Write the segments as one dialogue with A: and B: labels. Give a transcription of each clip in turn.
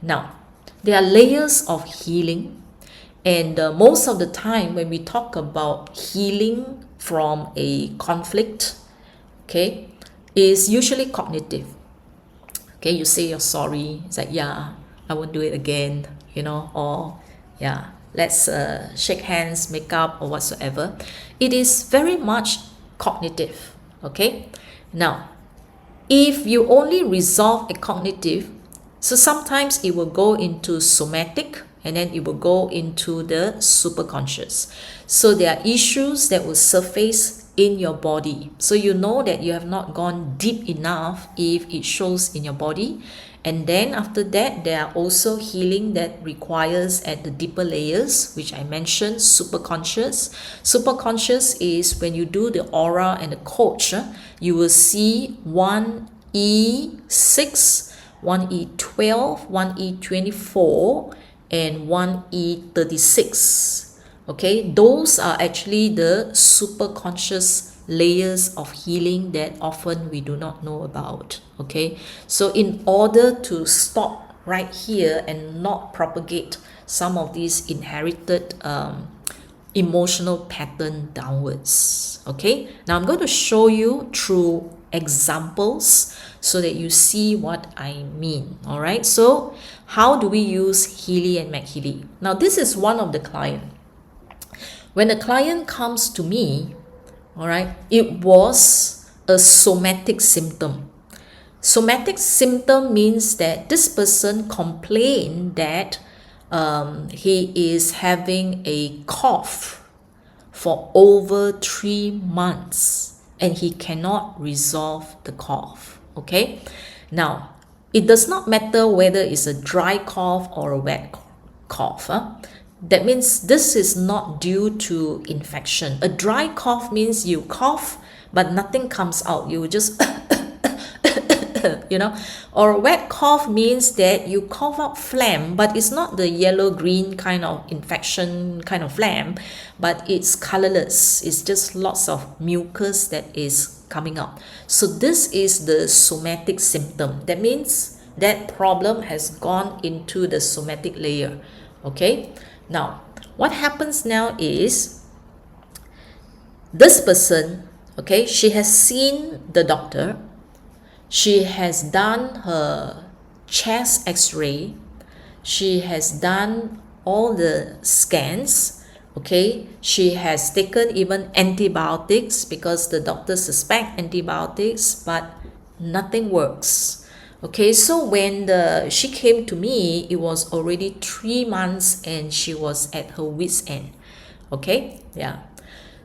A: Now, there are layers of healing, and most of the time when we talk about healing from a conflict, okay, is usually cognitive. Okay, you say you're sorry, it's like, yeah, I won't do it again, or yeah, let's shake hands, make up, or whatsoever. It is very much cognitive. Okay, now if you only resolve a cognitive, so sometimes it will go into somatic, and then it will go into the superconscious. So there are issues that will surface in your body. So you know that you have not gone deep enough if it shows in your body. And then after that, there are also healing that requires at the deeper layers, which I mentioned, superconscious. Superconscious is when you do the aura and the coach, you will see 1E6, 1E12, 1E24, and 1E36. Okay, those are actually the superconscious layers of healing that often we do not know about. Okay, so in order to stop right here and not propagate some of these inherited emotional pattern downwards. Okay, now I'm going to show you through examples so that you see what I mean. All right, so how do we use Healy and MAGHEALY? Now this is one of the client. When a client comes to me, all right, it was a somatic symptom. Somatic symptom means that this person complained that he is having a cough for over 3 months and he cannot resolve the cough. Okay, now it does not matter whether it's a dry cough or a wet cough. That means this is not due to infection. A dry cough means you cough but nothing comes out, you just or a wet cough means that you cough out phlegm, but it's not the yellow green kind of infection kind of phlegm, but it's colorless. It's just lots of mucus that is coming out. So this is the somatic symptom. That means that problem has gone into the somatic layer. Okay, now what happens now is this person, okay, she has seen the doctor. She has done her chest x-ray. She has done all the scans. Okay, she has taken even antibiotics because the doctor suspect antibiotics, but nothing works. Okay, so when she came to me, it was already 3 months and she was at her wit's end. Okay, yeah.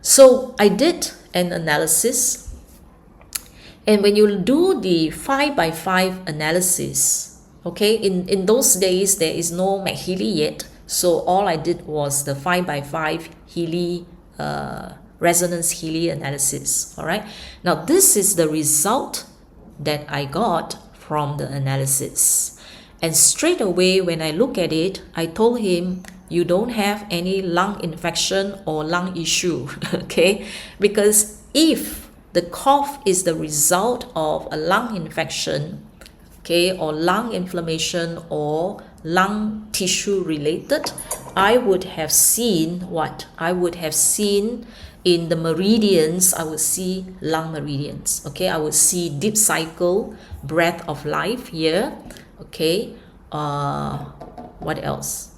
A: So I did an analysis. And when you do the 5x5 analysis, okay, in those days, there is no MAGHEALY yet. So all I did was the 5x5 Healy, resonance Healy analysis. All right. Now, this is the result that I got from the analysis. And straight away, when I look at it, I told him, you don't have any lung infection or lung issue, okay? Because if the cough is the result of a lung infection, okay, or lung inflammation or lung tissue related, I would have seen what? I would have seen in the meridians, I would see lung meridians, okay? I would see deep cycle, breath of life here, okay? What else?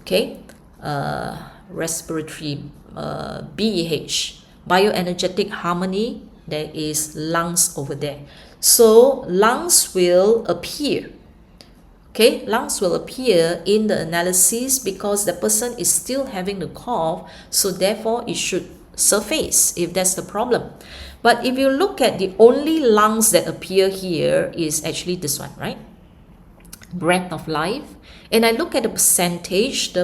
A: Okay, respiratory, BEH, bioenergetic harmony, there is lungs over there. So lungs will appear. Okay, lungs will appear in the analysis because the person is still having the cough, so therefore it should surface if that's the problem. But if you look at the only lungs that appear here is actually this one, right? Breath of life. And I look at the percentage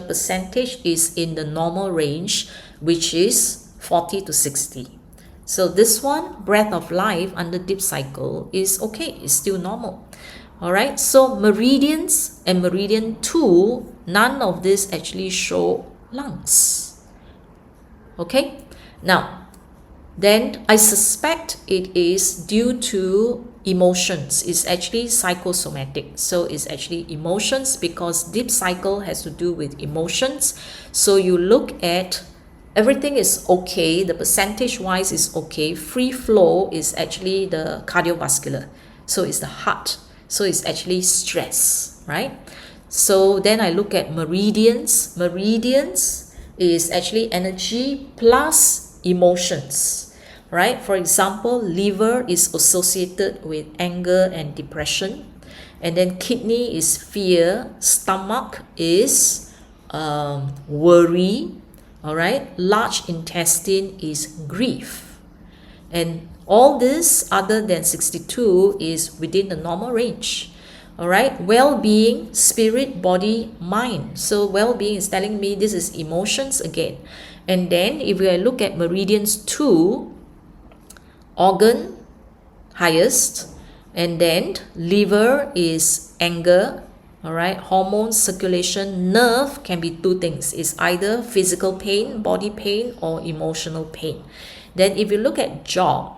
A: is in the normal range, which is 40 to 60. So this one, breath of life under deep cycle, is okay, it's still normal. All right, so meridians and meridian 2, none of this actually show lungs. Okay, now then I suspect it is due to emotions. It's actually psychosomatic. So it's actually emotions, because deep cycle has to do with emotions. So you look at everything is okay, the percentage wise is okay. Free flow is actually the cardiovascular. So it's the heart. So it's actually stress, right? So then I look at meridians. Meridians is actually energy plus emotions, right? For example, liver is associated with anger and depression, and then kidney is fear, stomach is worry, all right? Large intestine is grief, and all this other than 62 is within the normal range. All right, well-being, spirit, body, mind. So well-being is telling me this is emotions again. And then if we look at meridians 2, organ highest, and then liver is anger, all right, hormones, circulation, nerve can be two things. It's either physical pain, body pain, or emotional pain. Then if you look at job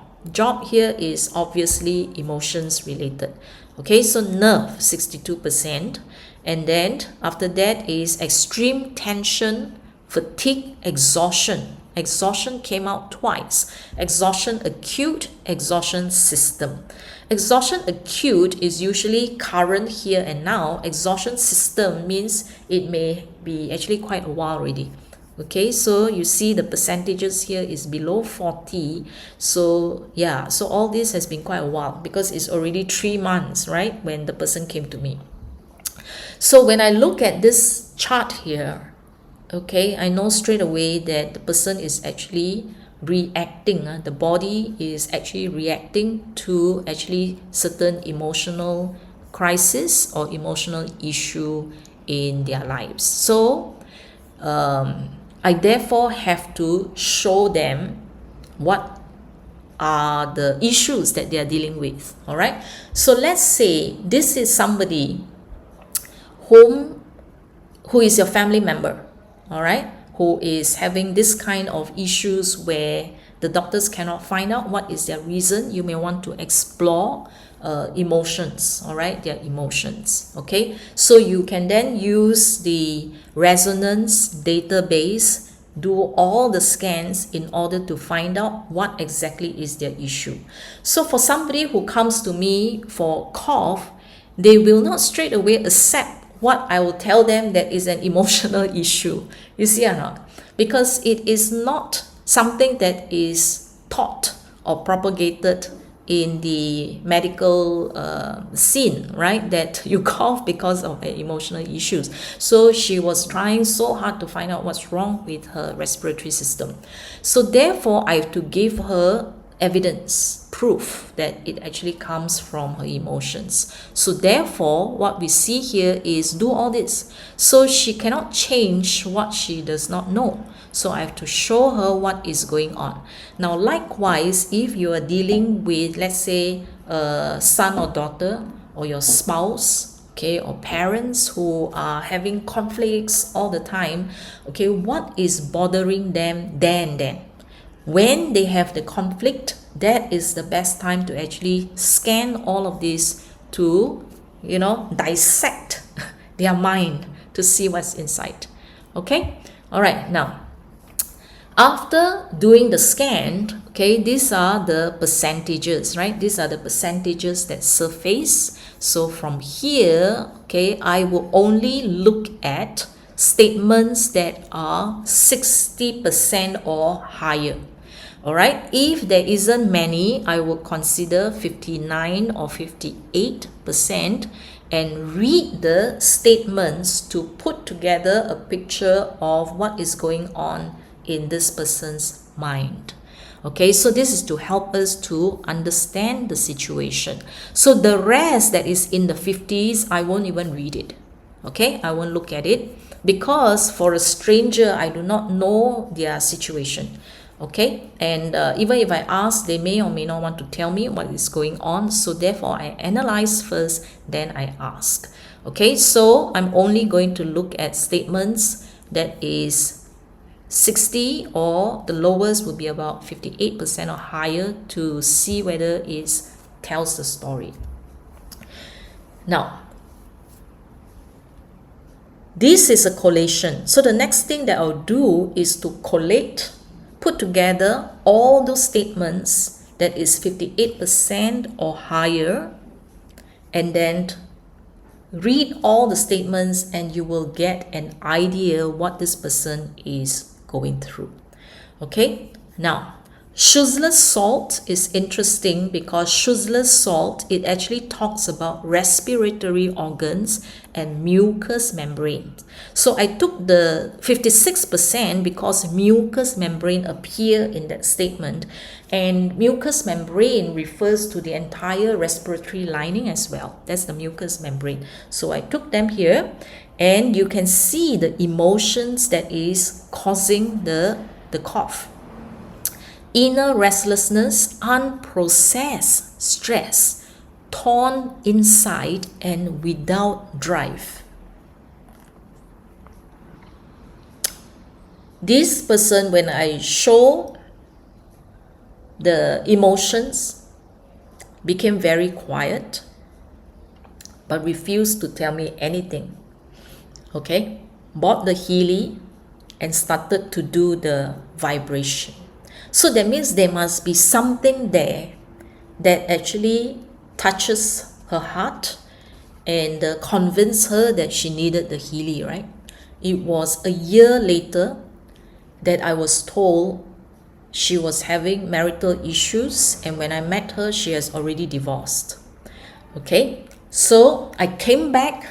A: here is obviously emotions related. Okay, so nerve 62%, and then after that is extreme tension, fatigue, exhaustion. Exhaustion came out twice. Exhaustion acute, exhaustion system. Exhaustion acute is usually current here and now. Exhaustion system means it may be actually quite a while already. Okay, so you see the percentages here is below 40. So yeah, so all this has been quite a while, because it's already 3 months, right, when the person came to me. So when I look at this chart here, okay, I know straight away that the person is actually reacting. The body is actually reacting to actually certain emotional crisis or emotional issue in their lives. So I therefore have to show them what are the issues that they are dealing with. All right, so let's say this is somebody who is your family member, all right, who is having this kind of issues where the doctors cannot find out what is their reason. You may want to explore emotions, all right, their emotions. Okay, so you can then use the resonance database, do all the scans in order to find out what exactly is their issue. So for somebody who comes to me for cough, they will not straight away accept what I will tell them that is an emotional issue. You see or not? Because it is not something that is taught or propagated in the medical scene, right? That you cough because of emotional issues. So she was trying so hard to find out what's wrong with her respiratory system. So therefore, I have to give her evidence, proof that it actually comes from her emotions. So therefore, what we see here is do all this. So she cannot change what she does not know. So I have to show her what is going on. Now, likewise, if you are dealing with, let's say, a son or daughter, or your spouse, okay, or parents who are having conflicts all the time, okay, what is bothering them then? When they have the conflict, that is the best time to actually scan all of this to, dissect their mind to see what's inside. Okay? All right. Now, after doing the scan, okay, these are the percentages, right? These are the percentages that surface. So from here, okay, I will only look at statements that are 60% or higher. All right, if there isn't many, I will consider 59 or 58% and read the statements to put together a picture of what is going on in this person's mind. Okay, so this is to help us to understand the situation. So the rest that is in the 50s, I won't even read it. Okay, I won't look at it, because for a stranger, I do not know their situation. Okay, and even if I ask, they may or may not want to tell me what is going on. So therefore, I analyze first, then I ask. Okay, so I'm only going to look at statements that is 60, or the lowest would be about 58% or higher to see whether it tells the story. Now, this is a collation. So the next thing that I'll do is to collate, put together all those statements that is 58% or higher, and then read all the statements, and you will get an idea what this person is going through. Okay, now Schussler's salt is interesting because Schussler's salt, it actually talks about respiratory organs and mucous membranes. So I took the 56% because mucous membrane appear in that statement, and mucous membrane refers to the entire respiratory lining as well. That's the mucous membrane. So I took them here, and you can see the emotions that is causing the cough. Inner restlessness, unprocessed stress, torn inside and without drive. This person, when I show the emotions, became very quiet, but refused to tell me anything. Okay, bought the Healy and started to do the vibration. So that means there must be something there that actually touches her heart and convinced her that she needed the Healy, right? It was a year later that I was told she was having marital issues, and when I met her, she has already divorced. Okay, so I came back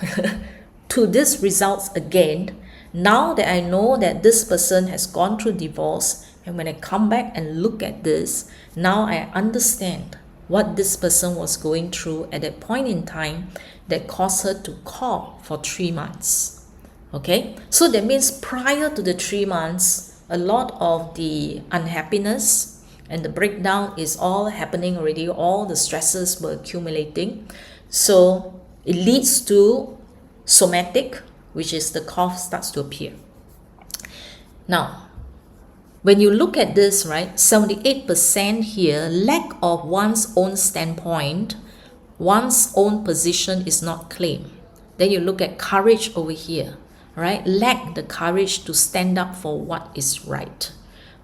A: to these results again. Now that I know that this person has gone through divorce, and when I come back and look at this, now I understand what this person was going through at that point in time that caused her to cough for 3 months. Okay, so that means prior to the 3 months, a lot of the unhappiness and the breakdown is all happening already. All the stresses were accumulating. So it leads to somatic, which is the cough starts to appear. Now, when you look at this, right, 78% here, lack of one's own standpoint, one's own position is not claimed. Then you look at courage over here, right? Lack the courage to stand up for what is right.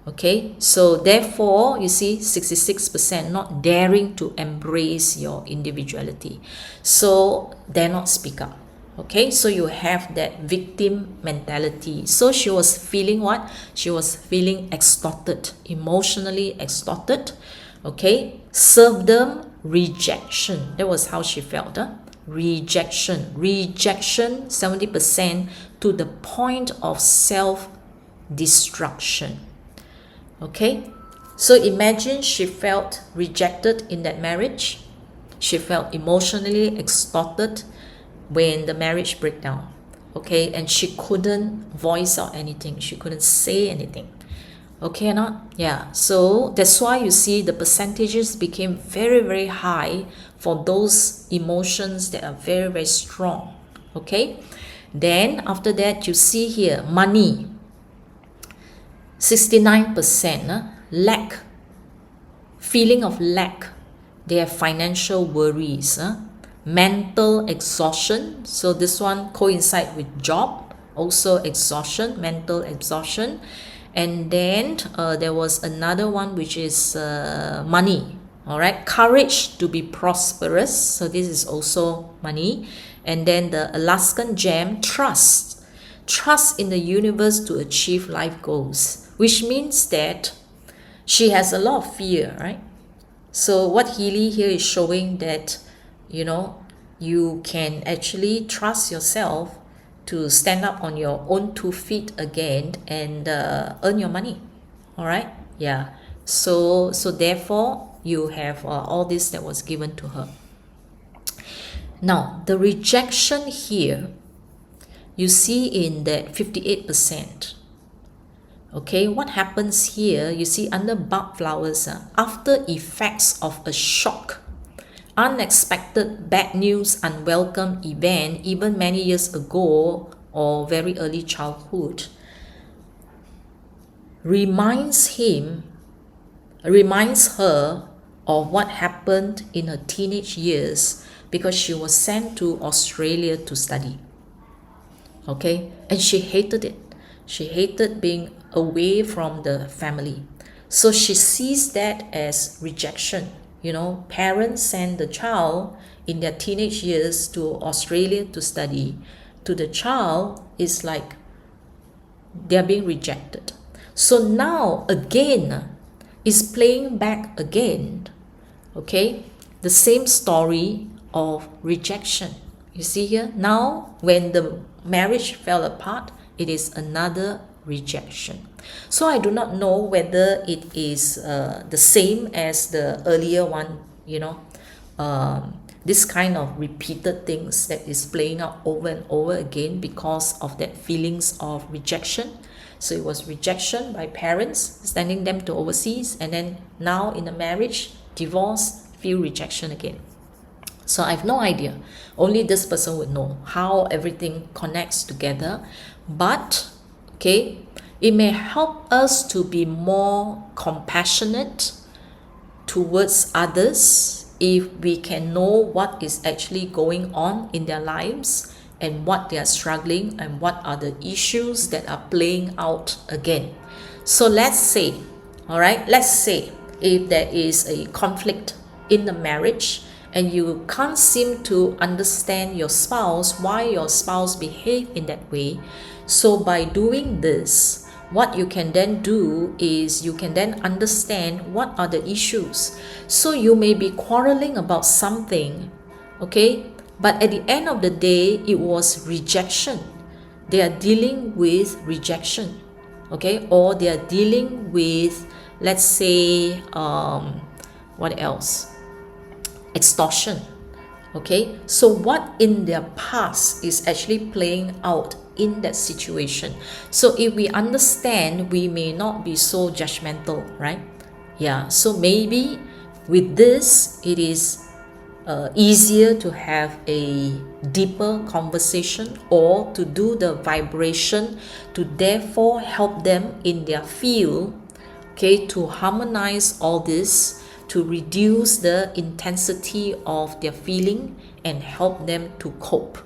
A: Okay, so therefore, you see 66% not daring to embrace your individuality. So dare not speak up. Okay, so you have that victim mentality. So she was feeling what? She was feeling extorted, emotionally extorted. Okay, serve them rejection. That was how she felt. Rejection, 70% to the point of self-destruction. Okay, so imagine she felt rejected in that marriage. She felt emotionally extorted when the marriage break down. Okay, and she couldn't voice out anything. She couldn't say anything. Okay or not? Yeah, so that's why you see the percentages became very, very high for those emotions that are very, very strong. Okay, then after that you see here money, 69%, lack, feeling of lack. They have financial worries, mental exhaustion. So this one coincide with job, also exhaustion, mental exhaustion. And then there was another one which is money. All right, courage to be prosperous. So this is also money. And then the Alaskan gem, trust in the universe to achieve life goals, which means that she has a lot of fear, right? So what Healy here is showing that, you know, you can actually trust yourself to stand up on your own 2 feet again and earn your money. All right, yeah. So therefore you have all this that was given to her. Now the rejection here, you see in that 58%. Okay, what happens here? You see under bud flowers, after effects of a shock, unexpected, bad news, unwelcome event, even many years ago or very early childhood, reminds her of what happened in her teenage years because she was sent to Australia to study. Okay, and she hated it. She hated being away from the family. So she sees that as rejection. Parents send the child in their teenage years to Australia to study. To the child, it's like they're being rejected. So now again, is playing back again, okay, the same story of rejection. You see here, now when the marriage fell apart, it is another rejection. So I do not know whether it is the same as the earlier one, this kind of repeated things that is playing out over and over again because of that feelings of rejection. So it was rejection by parents sending them to overseas, and then now in a marriage, divorce, feel rejection again. So I have no idea. Only this person would know how everything connects together. But, okay, it may help us to be more compassionate towards others if we can know what is actually going on in their lives and what they are struggling and what are the issues that are playing out again. So let's say if there is a conflict in the marriage and you can't seem to understand your spouse, why your spouse behave in that way. So by doing this, what you can then do is you can then understand what are the issues. So you may be quarreling about something, okay? But at the end of the day, it was rejection. They are dealing with rejection, okay? Or they are dealing with, let's say, what else? Extortion, okay? So what in their past is actually playing out in that situation. So if we understand, we may not be so judgmental, right? Yeah, so maybe with this, it is easier to have a deeper conversation or to do the vibration to therefore help them in their field, okay, to harmonize all this, to reduce the intensity of their feeling and help them to cope.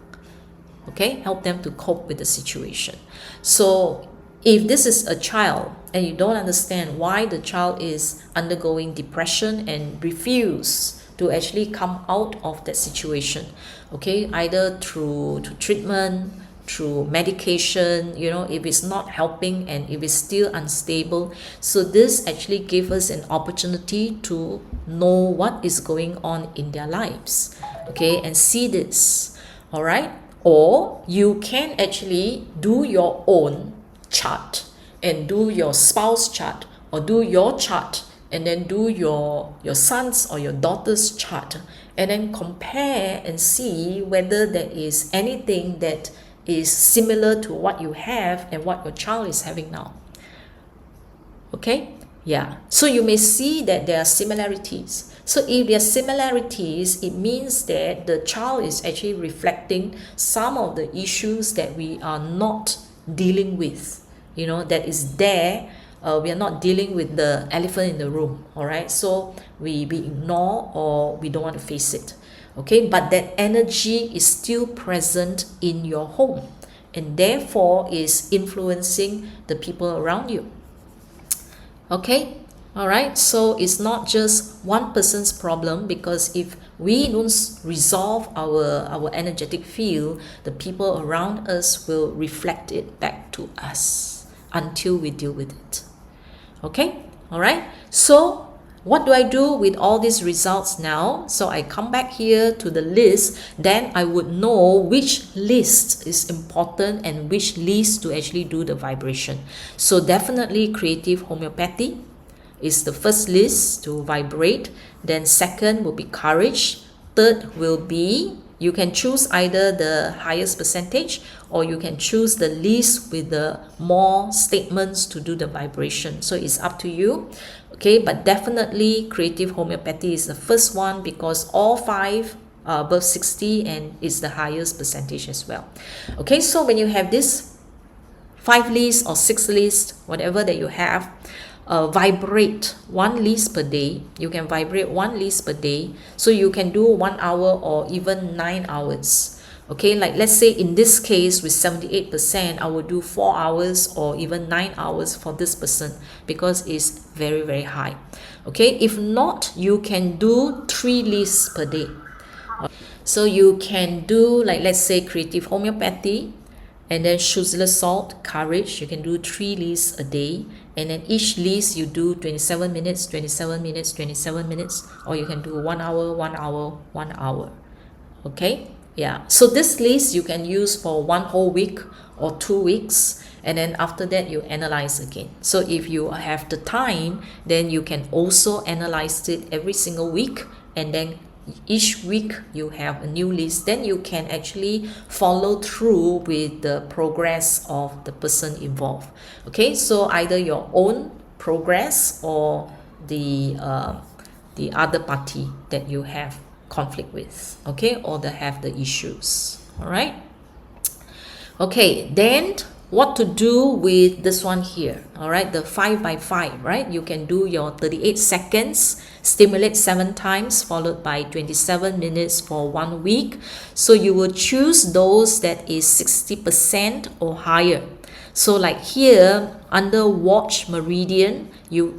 A: Okay, help them to cope with the situation. So if this is a child and you don't understand why the child is undergoing depression and refuse to actually come out of that situation, okay, either through treatment, through medication, if it's not helping and if it's still unstable. So this actually gives us an opportunity to know what is going on in their lives, okay, and see this, all right? Or you can actually do your own chart and do your spouse chart or do your chart and then do your son's or your daughter's chart and then compare and see whether there is anything that is similar to what you have and what your child is having now. Okay? Yeah. So you may see that there are similarities. So if there are similarities, it means that the child is actually reflecting some of the issues that we are not dealing with, that is there. We are not dealing with the elephant in the room, all right? So we ignore or we don't want to face it, okay? But that energy is still present in your home and therefore is influencing the people around you, okay? All right, so it's not just one person's problem, because if we don't resolve our energetic field, the people around us will reflect it back to us until we deal with it. Okay, all right. So what do I do with all these results now? So I come back here to the list, then I would know which list is important and which list to actually do the vibration. So definitely creative homeopathy is the first list to vibrate. Then second will be courage. Third will be, you can choose either the highest percentage or you can choose the least with the more statements to do the vibration. So it's up to you. Okay, but definitely creative homeopathy is the first one because all five are above 60 and is the highest percentage as well. Okay, so when you have this 5 leaves or 6 leaves, whatever that you have, vibrate 1 leaf per day. You can vibrate 1 leaf per day, so you can do 1 hour or even 9 hours. Okay, like let's say in this case with 78%, I will do 4 hours or even 9 hours for this person because it's very, very high. Okay, if not, you can do 3 leaves per day. So you can do, like let's say creative homeopathy, and then sugarless salt, courage, you can do 3 leaves a day, and then each leaf you do 27 minutes, 27 minutes, 27 minutes, or you can do 1 hour, 1 hour, 1 hour. Okay, yeah, so this list you can use for 1 whole week or 2 weeks, and then after that you analyze again. So if you have the time, then you can also analyze it every single week, and then each week you have a new list. Then you can actually follow through with the progress of the person involved. Okay, so either your own progress or the other party that you have conflict with, okay, or that have the issues. All right, okay, then what to do with this one here. All right, the 5 by 5, right? You can do your 38 seconds, stimulate 7 times, followed by 27 minutes for 1 week. So you will choose those that is 60% or higher. So like here under watch meridian, you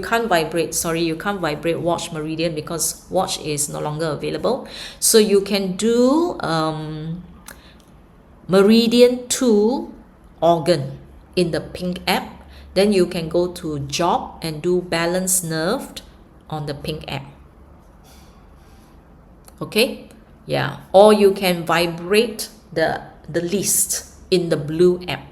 A: can't vibrate, sorry, you can't vibrate watch meridian because watch is no longer available. So you can do meridian 2 organ in the pink app. Then you can go to job and do balance nerve on the pink app. Okay, yeah, or you can vibrate the list in the blue app.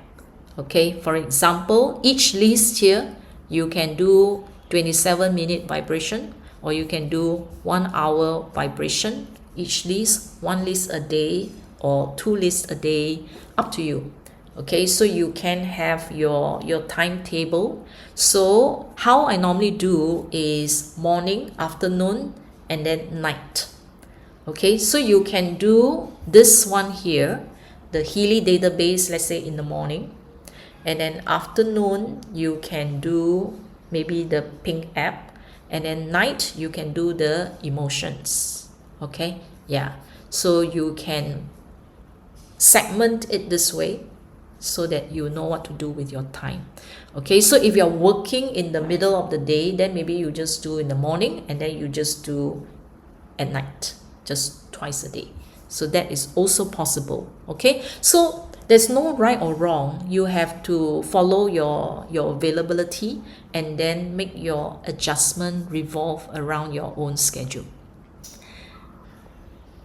A: Okay, for example, each list here you can do 27-minute vibration, or you can do 1 hour vibration. Each list, 1 list a day or 2 lists a day, up to you. Okay, so you can have your timetable. So how I normally do is morning, afternoon, and then night. Okay, so you can do this one here, the Healy database, let's say in the morning, and then afternoon you can do maybe the pink app, and then night you can do the emotions. Okay, yeah, so you can segment it this way so that you know what to do with your time. Okay, so if you're working in the middle of the day, then maybe you just do in the morning and then you just do at night, just twice a day. So that is also possible. Okay, so there's no right or wrong. You have to follow your availability and then make your adjustment revolve around your own schedule.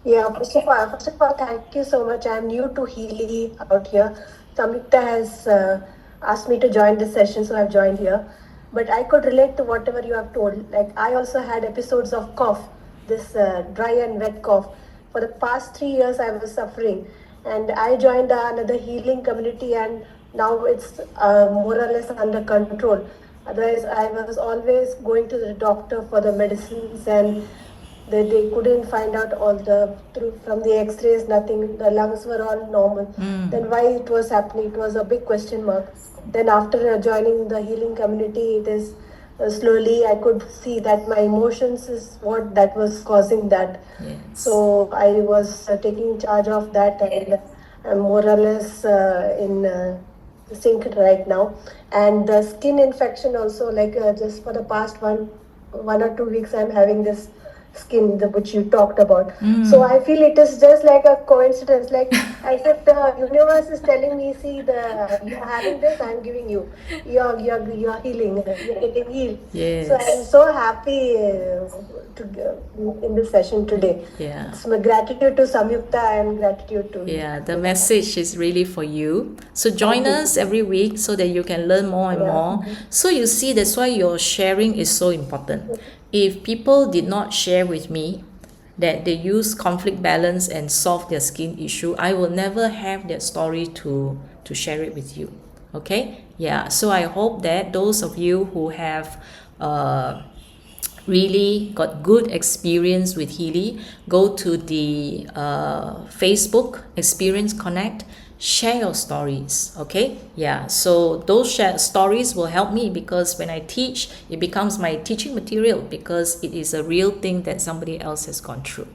B: Yeah, first of all, thank you so much. I'm new to Healy out here. Samyukta has asked me to join this session, so I've joined here. But I could relate to whatever you have told. Like, I also had episodes of cough, this dry and wet cough. For the past 3 years, I was suffering. And I joined another healing community, and now it's more or less under control. Otherwise, I was always going to the doctor for the medicines, and they couldn't find out all from the x-rays, nothing, the lungs were all normal. Then why it was happening, it was a big question mark. Then after joining the healing community, it is slowly I could see that my emotions is what that was causing that.
A: Yes.
B: So I was taking charge of that, and I'm more or less in sync right now. And the skin infection also, like just for the past one or 2 weeks, I'm having this skin, which you talked about. So I feel it is just like a coincidence, like as if the universe is telling me, see, you're having this, I'm giving you, you're healing, you're getting healed.
A: Yes.
B: So I'm so happy in this session today.
A: Yeah.
B: It's my gratitude to Samyukta and gratitude to
A: the message is really for you. So join us every week so that you can learn more and more. So you see, that's why your sharing is so important. If people did not share with me that they use conflict balance and solve their skin issue, I will never have that story to share it with you. Okay, yeah, so I hope that those of you who have really got good experience with Healy, go to the Facebook Experience Connect, share your stories. Okay, yeah, so those shared stories will help me, because when I teach, it becomes my teaching material, because it is a real thing that somebody else has gone through.